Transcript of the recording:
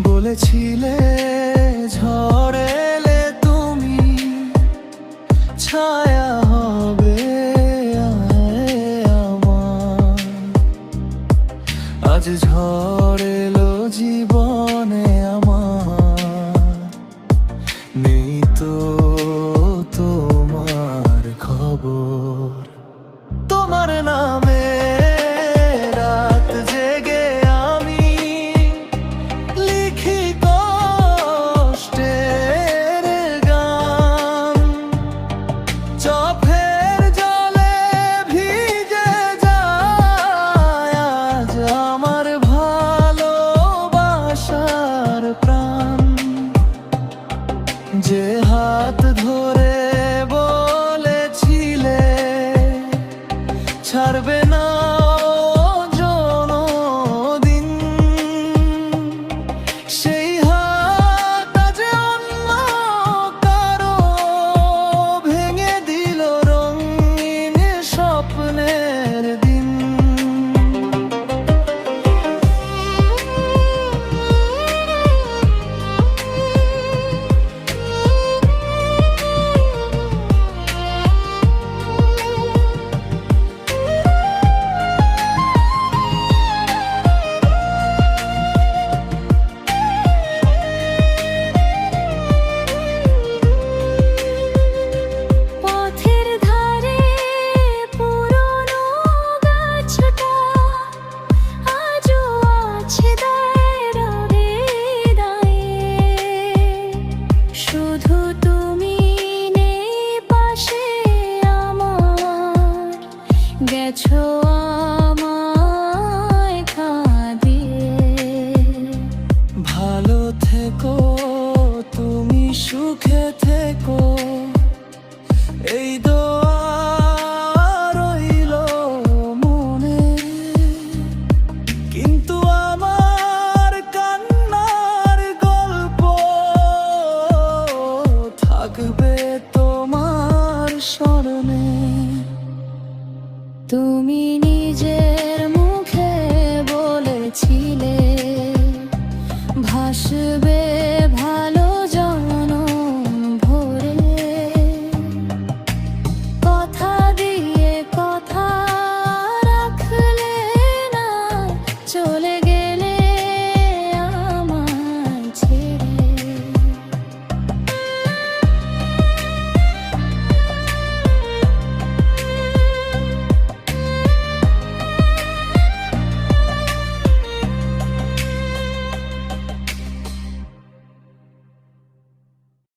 বলেছিলে ঝড় এলে তুমি ছায়া হবে আমার। আজ ঝড় এলো জীবনে আমার, নেই তো তোমার খবর। তোমার নামে রাত জেগে আমি লিখি কষ্টের গান। চোখের জলে ভিজে যায় আজ আমার ভালোবাসার প্রাণ। যে হাত ধরে বলেছিলে ছাড়বে না দিন, সেই হাত আজ অন্য কারো ভেঙে দিল রঙিন স্বপ্নের দিন। গেছো আমায় কাঁদিয়ে। ভালো থেকো তুমি, সুখে থেকো, এই দোয়া রইল মনে। কিন্তু আমার কান্নার গল্প থাকবে তোমার স্মরণে। তুমি নিজের মুখে বলেছিলে ভাসবে ভালো।